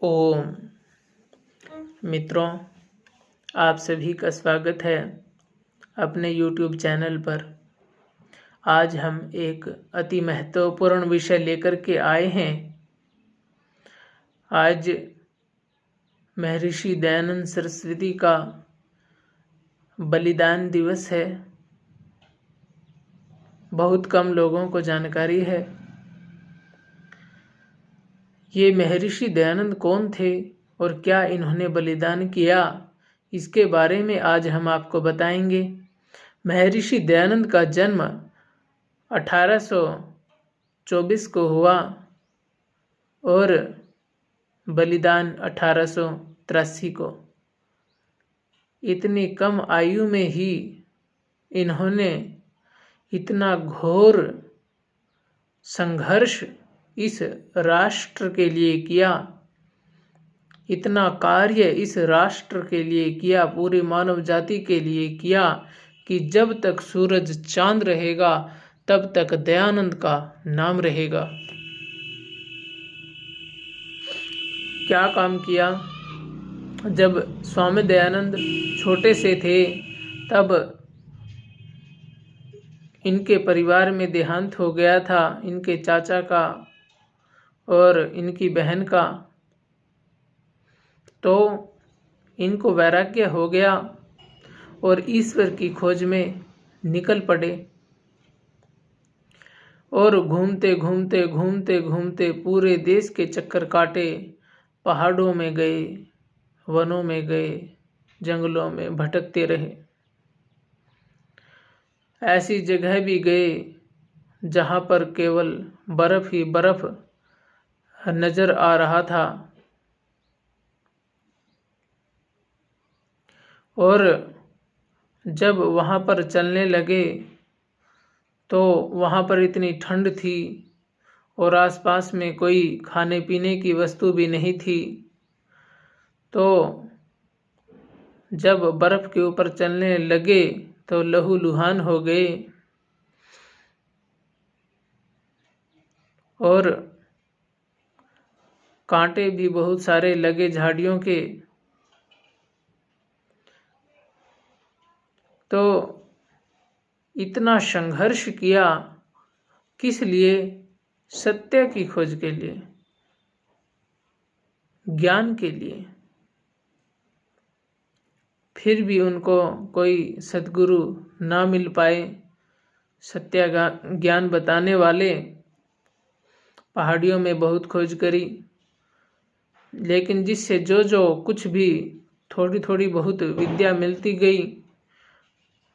ओम मित्रों, आप सभी का स्वागत है अपने YouTube चैनल पर। आज हम एक अति महत्वपूर्ण विषय लेकर के आए हैं। आज महर्षि दयानंद सरस्वती का बलिदान दिवस है। बहुत कम लोगों को जानकारी है। ये महर्षि दयानंद कौन थे और क्या इन्होंने बलिदान किया, इसके बारे में आज हम आपको बताएंगे। महर्षि दयानंद का जन्म 1824 को हुआ और बलिदान 1883 को। इतनी कम आयु में ही इन्होंने इतना घोर संघर्ष इस राष्ट्र के लिए किया, इतना कार्य इस राष्ट्र के लिए किया, पूरी मानव जाति के लिए किया कि जब तक सूरज चांद रहेगा तब तक दयानंद का नाम रहेगा। क्या काम किया? जब स्वामी दयानंद छोटे से थे तब इनके परिवार में देहांत हो गया था, इनके चाचा का और इनकी बहन का। तो इनको वैराग्य हो गया और ईश्वर की खोज में निकल पड़े और घूमते घूमते घूमते घूमते पूरे देश के चक्कर काटे। पहाड़ों में गए, वनों में गए, जंगलों में भटकते रहे। ऐसी जगह भी गए जहाँ पर केवल बर्फ ही बर्फ नजर आ रहा था और जब वहाँ पर चलने लगे तो वहाँ पर इतनी ठंड थी और आसपास में कोई खाने पीने की वस्तु भी नहीं थी। तो जब बर्फ के ऊपर चलने लगे तो लहूलुहान हो गए और कांटे भी बहुत सारे लगे झाड़ियों के। तो इतना संघर्ष किया किस लिए? सत्य की खोज के लिए, ज्ञान के लिए। फिर भी उनको कोई सद्गुरु ना मिल पाए, सत्य ज्ञान बताने वाले। पहाड़ियों में बहुत खोज करी, लेकिन जिससे जो कुछ भी थोड़ी थोड़ी बहुत विद्या मिलती गई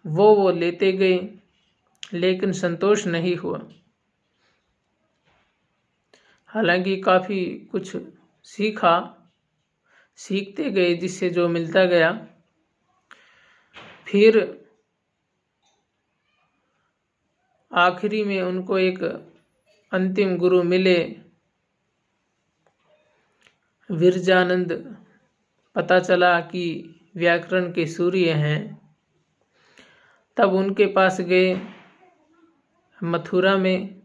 वो लेते गए, लेकिन संतोष नहीं हुआ। हालांकि काफ़ी कुछ सीखते गए जिससे जो मिलता गया। फिर आखिरी में उनको एक अंतिम गुरु मिले, विरजानंद। पता चला कि व्याकरण के सूर्य हैं। तब उनके पास गए मथुरा में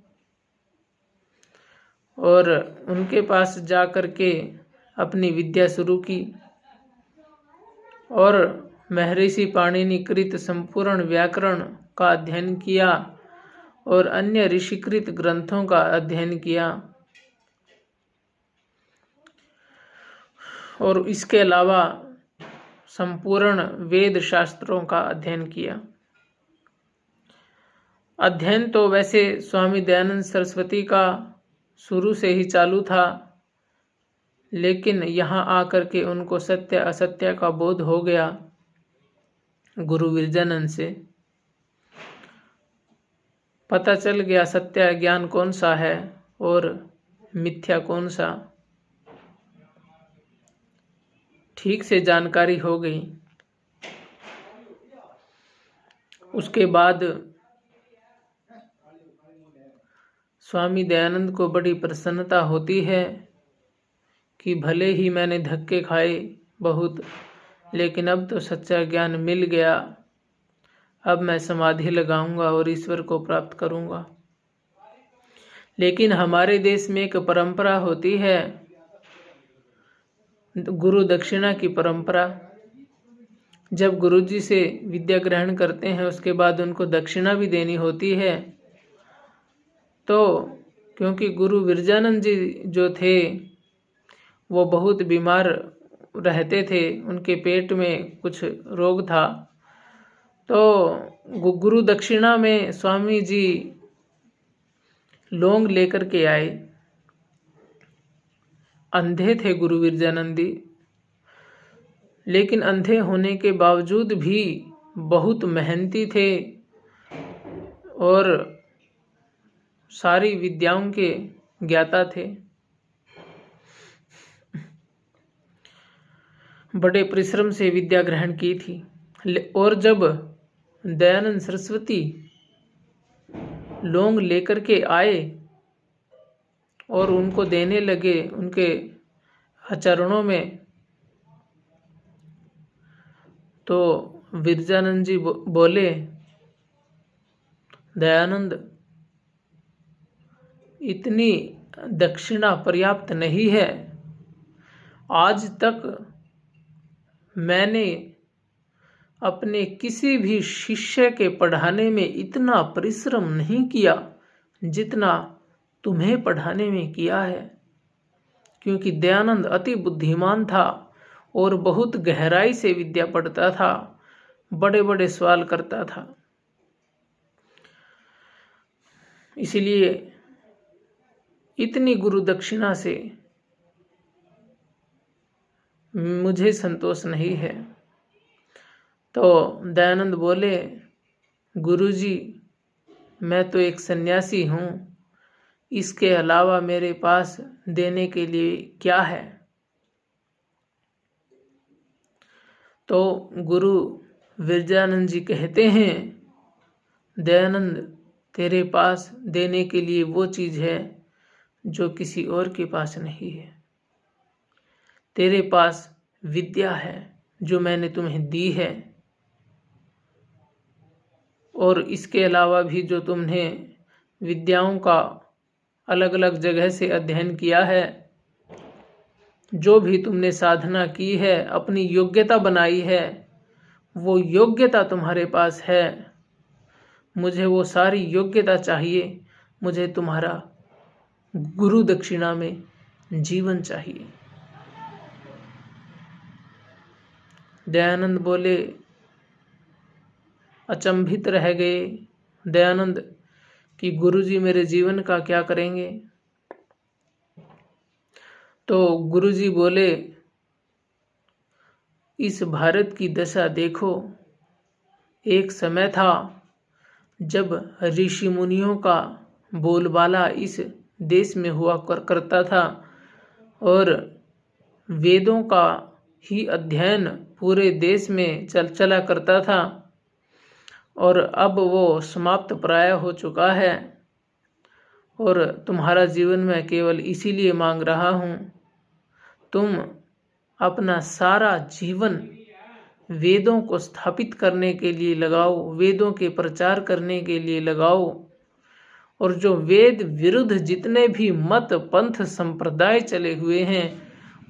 और उनके पास जा कर के अपनी विद्या शुरू की और महर्षि पाणिनि कृत संपूर्ण व्याकरण का अध्ययन किया और अन्य ऋषिकृत ग्रंथों का अध्ययन किया और इसके अलावा संपूर्ण वेद शास्त्रों का अध्ययन किया। अध्ययन तो वैसे स्वामी दयानंद सरस्वती का शुरू से ही चालू था, लेकिन यहाँ आकर के उनको सत्य असत्य का बोध हो गया गुरु विरजानंद से। पता चल गया सत्य ज्ञान कौन सा है और मिथ्या कौन सा। ठीक से जानकारी हो गई। उसके बाद स्वामी दयानंद को बड़ी प्रसन्नता होती है कि भले ही मैंने धक्के खाए बहुत, लेकिन अब तो सच्चा ज्ञान मिल गया। अब मैं समाधि लगाऊंगा और ईश्वर को प्राप्त करूंगा। लेकिन हमारे देश में एक परंपरा होती है गुरु दक्षिणा की परंपरा। जब गुरुजी से विद्या ग्रहण करते हैं उसके बाद उनको दक्षिणा भी देनी होती है। तो क्योंकि गुरु विरजानंद जी जो थे वो बहुत बीमार रहते थे, उनके पेट में कुछ रोग था, तो गुरु दक्षिणा में स्वामी जी लौंग लेकर के आए। अंधे थे गुरु विरजानंद जी, लेकिन अंधे होने के बावजूद भी बहुत मेहनती थे और सारी विद्याओं के ज्ञाता थे। बड़े परिश्रम से विद्या ग्रहण की थी। और जब दयानंद सरस्वती लौंग लेकर के आए और उनको देने लगे उनके चरणों में, तो विरजानंद जी बोले, दयानंद, इतनी दक्षिणा पर्याप्त नहीं है। आज तक मैंने अपने किसी भी शिष्य के पढ़ाने में इतना परिश्रम नहीं किया जितना तुम्हें पढ़ाने में किया है। क्योंकि दयानंद अति बुद्धिमान था और बहुत गहराई से विद्या पढ़ता था, बड़े बड़े सवाल करता था। इसलिए इतनी गुरु दक्षिणा से मुझे संतोष नहीं है। तो दयानंद बोले, गुरुजी, मैं तो एक सन्यासी हूँ, इसके अलावा मेरे पास देने के लिए क्या है? तो गुरु विरजानंद जी कहते हैं, दयानंद, तेरे पास देने के लिए वो चीज़ है जो किसी और के पास नहीं है। तेरे पास विद्या है जो मैंने तुम्हें दी है, और इसके अलावा भी जो तुमने विद्याओं का अलग अलग जगह से अध्ययन किया है, जो भी तुमने साधना की है, अपनी योग्यता बनाई है, वो योग्यता तुम्हारे पास है। मुझे वो सारी योग्यता चाहिए। मुझे तुम्हारा गुरु दक्षिणा में जीवन चाहिए। दयानंद बोले, अचंभित रह गए दयानंद कि गुरुजी मेरे जीवन का क्या करेंगे? तो गुरुजी बोले, इस भारत की दशा देखो। एक समय था जब ऋषि मुनियों का बोलबाला इस देश में हुआ करता था और वेदों का ही अध्ययन पूरे देश में चला करता था, और अब वो समाप्त प्राय हो चुका है। और तुम्हारा जीवन मैं केवल इसीलिए मांग रहा हूँ, तुम अपना सारा जीवन वेदों को स्थापित करने के लिए लगाओ, वेदों के प्रचार करने के लिए लगाओ, और जो वेद विरुद्ध जितने भी मत पंथ संप्रदाय चले हुए हैं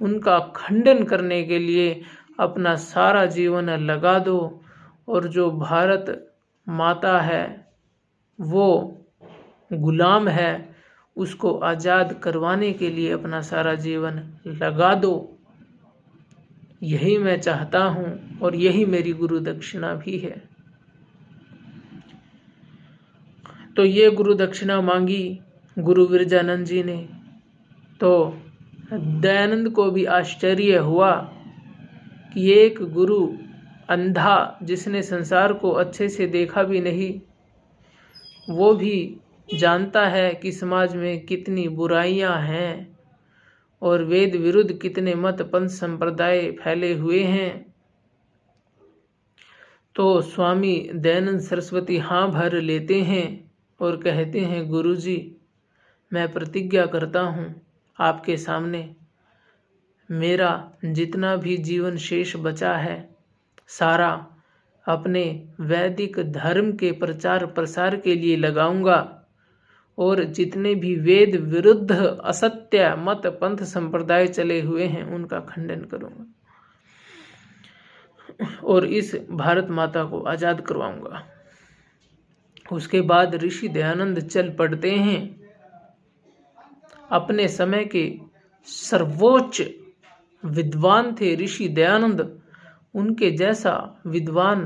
उनका खंडन करने के लिए अपना सारा जीवन लगा दो। और जो भारत माता है, वो गुलाम है, उसको आज़ाद करवाने के लिए अपना सारा जीवन लगा दो। यही मैं चाहता हूँ और यही मेरी गुरु दक्षिणा भी है। तो ये गुरु दक्षिणा मांगी गुरु विरजानंद जी ने। तो दयानंद को भी आश्चर्य हुआ कि एक गुरु अंधा, जिसने संसार को अच्छे से देखा भी नहीं, वो भी जानता है कि समाज में कितनी बुराइयां हैं और वेद विरुद्ध कितने मत पंथ संप्रदाय फैले हुए हैं। तो स्वामी दयानंद सरस्वती हाँ भर लेते हैं और कहते हैं, गुरुजी, मैं प्रतिज्ञा करता हूँ आपके सामने, मेरा जितना भी जीवन शेष बचा है सारा अपने वैदिक धर्म के प्रचार प्रसार के लिए लगाऊंगा। और जितने भी वेद विरुद्ध असत्य मत पंथ संप्रदाय चले हुए हैं उनका खंडन करूंगा और इस भारत माता को आजाद करवाऊंगा। उसके बाद ऋषि दयानंद चल पड़ते हैं। अपने समय के सर्वोच्च विद्वान थे ऋषि दयानंद। उनके जैसा विद्वान,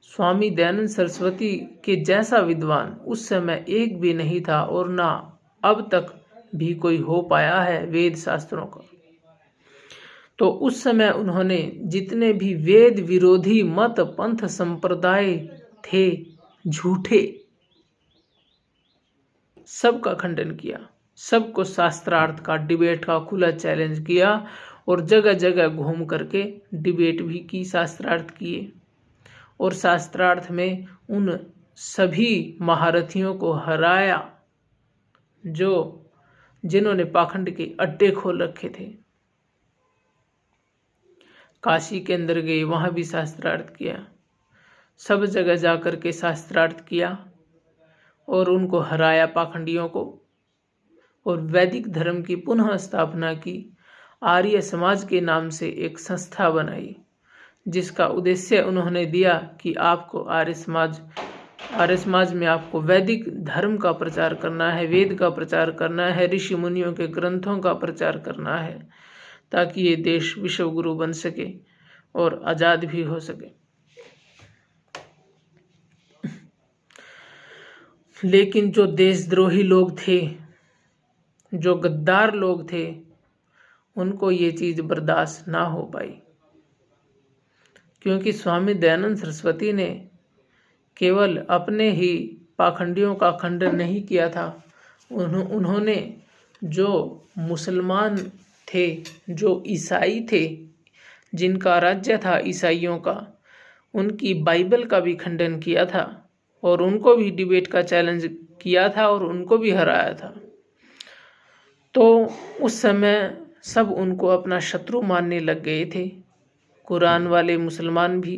स्वामी दयानंद सरस्वती के जैसा विद्वान उस समय एक भी नहीं था और ना अब तक भी कोई हो पाया है वेद शास्त्रों का। तो उस समय उन्होंने जितने भी वेद विरोधी मत पंथ संप्रदाय थे झूठे, सबका खंडन किया, सबको शास्त्रार्थ का, डिबेट का खुला चैलेंज किया और जगह जगह घूम करके डिबेट भी की, शास्त्रार्थ किए और शास्त्रार्थ में उन सभी महारथियों को हराया जिन्होंने पाखंड के अड्डे खोल रखे थे। काशी के अंदर गए, वहां भी शास्त्रार्थ किया, सब जगह जाकर के शास्त्रार्थ किया और उनको हराया, पाखंडियों को, और वैदिक धर्म की पुनः स्थापना की। आर्य समाज के नाम से एक संस्था बनाई जिसका उद्देश्य उन्होंने दिया कि आपको आर्य समाज में आपको वैदिक धर्म का प्रचार करना है, वेद का प्रचार करना है, ऋषि मुनियों के ग्रंथों का प्रचार करना है, ताकि ये देश विश्व गुरु बन सके और आजाद भी हो सके। लेकिन जो देशद्रोही लोग थे, जो गद्दार लोग थे, उनको ये चीज बर्दाश्त ना हो पाई, क्योंकि स्वामी दयानंद सरस्वती ने केवल अपने ही पाखंडियों का खंडन नहीं किया था, उन्होंने जो मुसलमान थे, जो ईसाई थे, जिनका राज्य था ईसाइयों का, उनकी बाइबल का भी खंडन किया था और उनको भी डिबेट का चैलेंज किया था और उनको भी हराया था। तो उस समय सब उनको अपना शत्रु मानने लग गए थे, कुरान वाले मुसलमान भी,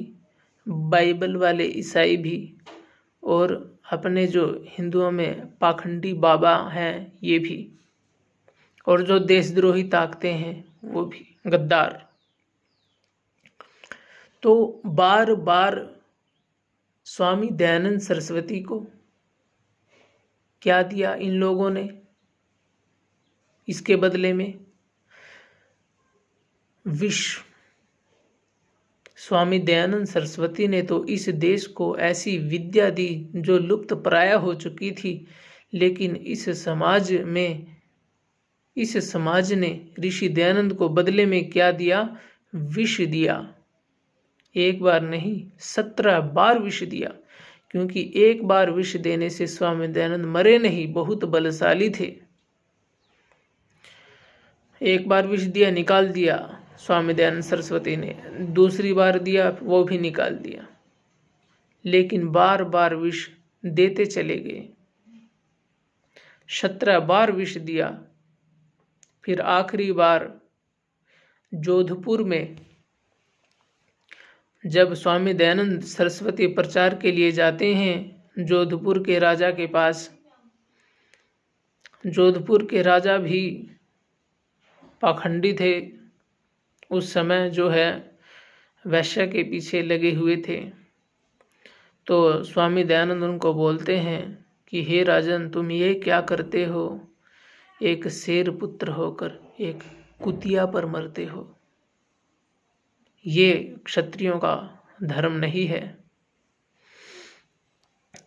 बाइबल वाले ईसाई भी, और अपने जो हिंदुओं में पाखंडी बाबा हैं ये भी, और जो देशद्रोही ताकतें हैं वो भी, गद्दार। तो बार बार स्वामी दयानंद सरस्वती को क्या दिया इन लोगों ने इसके बदले में? विष। स्वामी दयानंद सरस्वती ने तो इस देश को ऐसी विद्या दी जो लुप्त प्राय हो चुकी थी, लेकिन इस समाज ने ऋषि दयानंद को बदले में क्या दिया? विष दिया। एक बार नहीं, 17 बार विष दिया, क्योंकि एक बार विष देने से स्वामी दयानंद मरे नहीं, बहुत बलशाली थे। एक बार विष दिया, निकाल दिया स्वामी दयानंद सरस्वती ने, दूसरी बार दिया, वो भी निकाल दिया, लेकिन बार बार विष देते चले गए। 17 बार विष दिया। फिर आखिरी बार जोधपुर में जब स्वामी दयानंद सरस्वती प्रचार के लिए जाते हैं जोधपुर के राजा के पास, जोधपुर के राजा भी पाखंडी थे, उस समय जो है वैश्य के पीछे लगे हुए थे। तो स्वामी दयानंद उनको बोलते हैं कि हे राजन, तुम ये क्या करते हो? एक शेर पुत्र होकर एक कुतिया पर मरते हो, ये क्षत्रियों का धर्म नहीं है।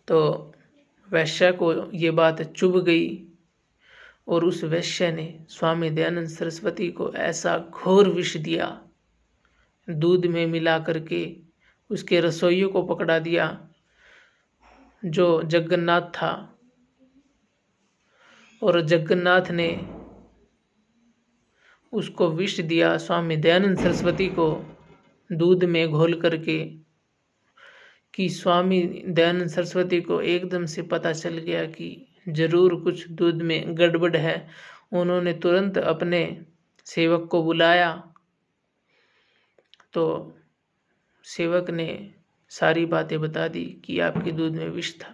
तो वैश्य को ये बात चुभ गई और उस वैश्य ने स्वामी दयानंद सरस्वती को ऐसा घोर विष दिया, दूध में मिला करके उसके रसोइयों को पकड़ा दिया जो जगन्नाथ था, और जगन्नाथ ने उसको विष दिया स्वामी दयानंद सरस्वती को दूध में घोल करके, कि स्वामी दयानंद सरस्वती को एकदम से पता चल गया कि जरूर कुछ दूध में गड़बड़ है। उन्होंने तुरंत अपने सेवक को बुलाया, तो सेवक ने सारी बातें बता दी कि आपके दूध में विष था।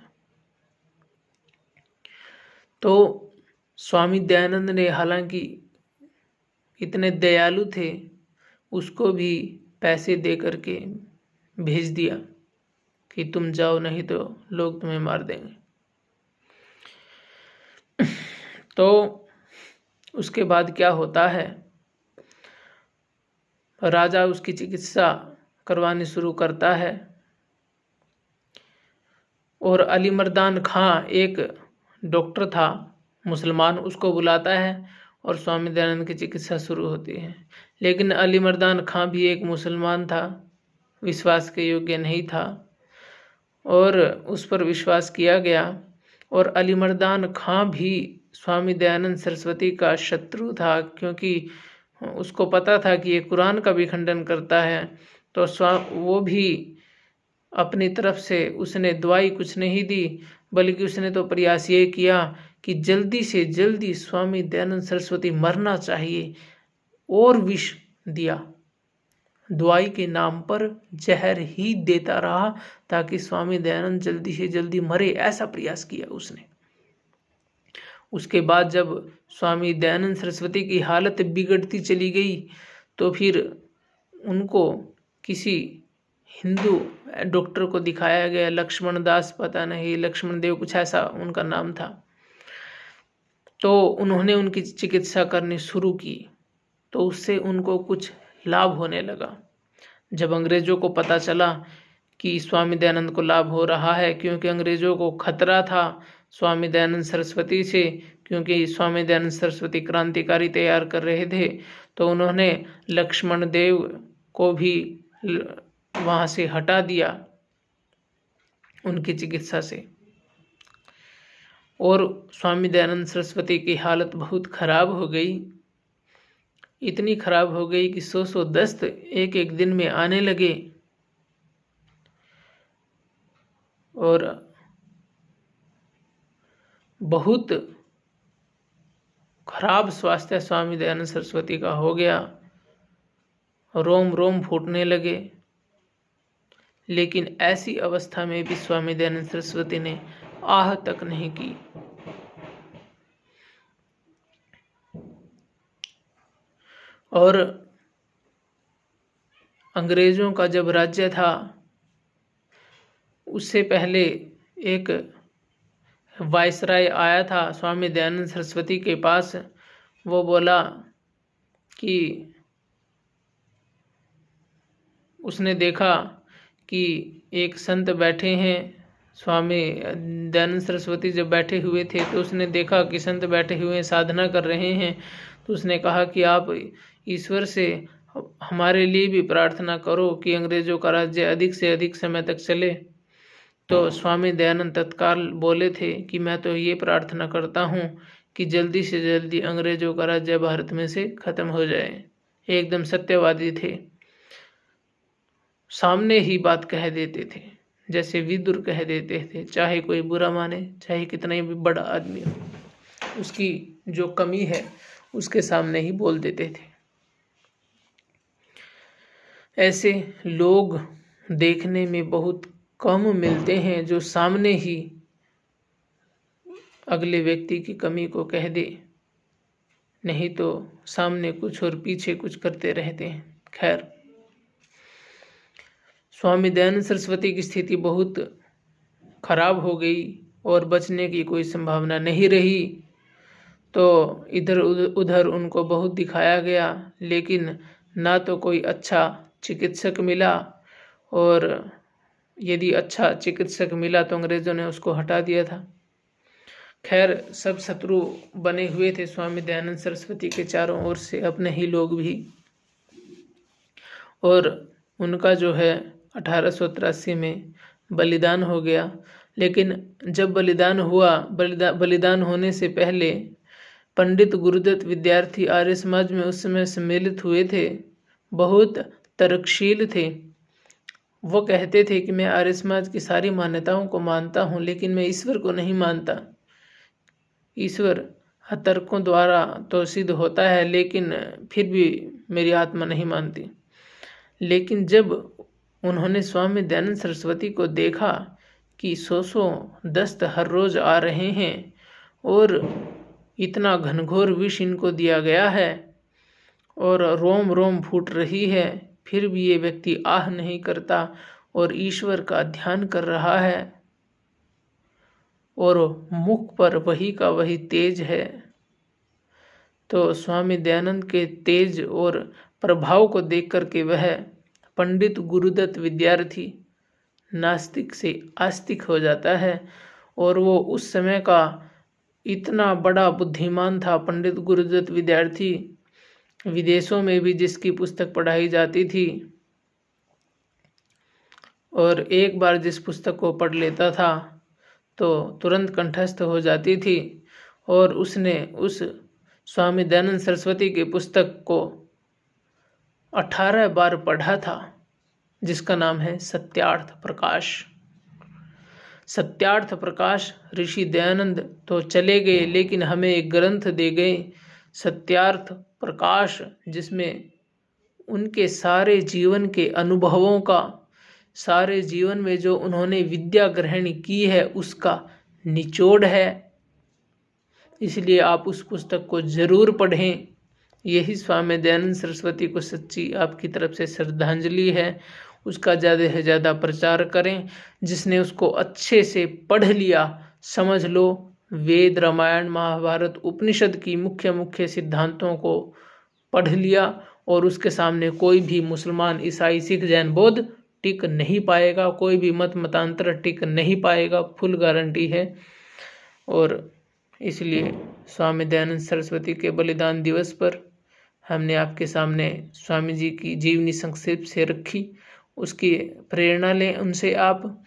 तो स्वामी दयानंद ने, हालांकि इतने दयालु थे, उसको भी पैसे दे करके भेज दिया कि तुम जाओ, नहीं तो लोग तुम्हें मार देंगे। तो उसके बाद क्या होता है, राजा उसकी चिकित्सा करवानी शुरू करता है और अली मर्दान खां एक डॉक्टर था मुसलमान, उसको बुलाता है और स्वामी दयानंद की चिकित्सा शुरू होती है। लेकिन अली मर्दान खां भी एक मुसलमान था, विश्वास के योग्य नहीं था और उस पर विश्वास किया गया। और अली मर्दान खां भी स्वामी दयानंद सरस्वती का शत्रु था, क्योंकि उसको पता था कि ये कुरान का भी खंडन करता है। तो वो भी अपनी तरफ से उसने दवाई कुछ नहीं दी, बल्कि उसने तो प्रयास ये किया कि जल्दी से जल्दी स्वामी दयानंद सरस्वती मरना चाहिए, और विष दिया। दवाई के नाम पर जहर ही देता रहा ताकि स्वामी दयानंद जल्दी से जल्दी मरे, ऐसा प्रयास किया उसने। उसके बाद जब स्वामी दयानंद सरस्वती की हालत बिगड़ती चली गई, तो फिर उनको किसी हिंदू डॉक्टर को दिखाया गया, लक्ष्मण दास, पता नहीं, लक्ष्मण देव, कुछ ऐसा उनका नाम था। तो उन्होंने उनकी चिकित्सा करनी शुरू की, तो उससे उनको कुछ लाभ होने लगा। जब अंग्रेजों को पता चला कि स्वामी दयानंद को लाभ हो रहा है, क्योंकि अंग्रेजों को खतरा था स्वामी दयानंद सरस्वती से, क्योंकि स्वामी दयानंद सरस्वती क्रांतिकारी तैयार कर रहे थे, तो उन्होंने लक्ष्मण देव को भी वहाँ से हटा दिया उनकी चिकित्सा से। और स्वामी दयानंद सरस्वती की हालत बहुत खराब हो गई, इतनी खराब हो गई कि 100 दस्त एक एक दिन में आने लगे और बहुत खराब स्वास्थ्य स्वामी दयानंद सरस्वती का हो गया, रोम रोम फूटने लगे। लेकिन ऐसी अवस्था में भी स्वामी दयानंद सरस्वती ने आह तक नहीं की। और अंग्रेजों का जब राज्य था, उससे पहले एक वायसराय आया था स्वामी दयानंद सरस्वती के पास। वो बोला कि उसने देखा कि एक संत बैठे हैं, स्वामी दयानंद सरस्वती जब बैठे हुए थे तो उसने देखा कि संत बैठे हुए साधना कर रहे हैं। तो उसने कहा कि आप ईश्वर से हमारे लिए भी प्रार्थना करो कि अंग्रेजों का राज्य अधिक से अधिक समय तक चले। तो स्वामी दयानंद तत्काल बोले थे कि मैं तो ये प्रार्थना करता हूँ कि जल्दी से जल्दी अंग्रेजों का राज्य भारत में से खत्म हो जाए। एकदम सत्यवादी थे, सामने ही बात कह देते थे, जैसे विदुर कह देते थे, चाहे कोई बुरा माने, चाहे कितना ही बड़ा आदमी हो, उसकी जो कमी है उसके सामने ही बोल देते थे। ऐसे लोग देखने में बहुत कम मिलते हैं जो सामने ही अगले व्यक्ति की कमी को कह दे, नहीं तो सामने कुछ और पीछे कुछ करते रहते हैं। खैर, स्वामी दयानंद सरस्वती की स्थिति बहुत खराब हो गई और बचने की कोई संभावना नहीं रही। तो इधर उधर उनको बहुत दिखाया गया, लेकिन ना तो कोई अच्छा चिकित्सक मिला, और यदि अच्छा चिकित्सक मिला तो अंग्रेजों ने उसको हटा दिया था। खैर, सब शत्रु बने हुए थे स्वामी दयानंद सरस्वती के चारों ओर से, अपने ही लोग भी। और उनका जो है 1883 में बलिदान हो गया। लेकिन जब बलिदान हुआ, बलिदान होने से पहले पंडित गुरुदत्त विद्यार्थी आर्य समाज में उस समय सम्मिलित हुए थे, बहुत तर्कशील थे। वो कहते थे कि मैं आर्य समाज की सारी मान्यताओं को मानता हूँ, लेकिन मैं ईश्वर को नहीं मानता। ईश्वर तर्कों द्वारा तो सिद्ध होता है, लेकिन फिर भी मेरी आत्मा नहीं मानती। लेकिन जब उन्होंने स्वामी दयानंद सरस्वती को देखा कि 100 दस्त हर रोज आ रहे हैं और इतना घनघोर विष इनको दिया गया है और रोम रोम फूट रही है, फिर भी ये व्यक्ति आह नहीं करता और ईश्वर का ध्यान कर रहा है और मुख पर वही का वही तेज है। तो स्वामी दयानंद के तेज और प्रभाव को देख करके वह पंडित गुरुदत्त विद्यार्थी नास्तिक से आस्तिक हो जाता है और वो उस समय का इतना बड़ा बुद्धिमान था। पंडित गुरुदत्त विद्यार्थी विदेशों में भी जिसकी पुस्तक पढ़ाई जाती थी और एक बार जिस पुस्तक को पढ़ लेता था तो तुरंत कंठस्थ हो जाती थी। और उसने उस स्वामी दयानंद सरस्वती की पुस्तक को 18 बार पढ़ा था, जिसका नाम है सत्यार्थ प्रकाश। सत्यार्थ प्रकाश ऋषि दयानंद तो चले गए, लेकिन हमें एक ग्रंथ दे गए सत्यार्थ प्रकाश, जिसमें उनके सारे जीवन के अनुभवों का, सारे जीवन में जो उन्होंने विद्या ग्रहण की है उसका निचोड़ है। इसलिए आप उस पुस्तक को जरूर पढ़ें। यही स्वामी दयानंद सरस्वती को सच्ची आपकी तरफ से श्रद्धांजलि है। उसका ज़्यादा से ज़्यादा प्रचार करें। जिसने उसको अच्छे से पढ़ लिया, समझ लो, वेद रामायण महाभारत उपनिषद की मुख्य मुख्य सिद्धांतों को पढ़ लिया और उसके सामने कोई भी मुसलमान, ईसाई, सिख, जैन, बौद्ध टिक नहीं पाएगा, कोई भी मत मतांतर टिक नहीं पाएगा, फुल गारंटी है। और इसलिए स्वामी दयानंद सरस्वती के बलिदान दिवस पर हमने आपके सामने स्वामी जी की जीवनी संक्षेप से रखी। उसकी प्रेरणा लें उनसे, आप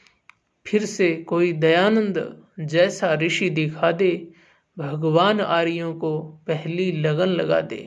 फिर से कोई दयानंद जैसा ऋषि दिखा दे, भगवान आर्यों को पहली लगन लगा दे।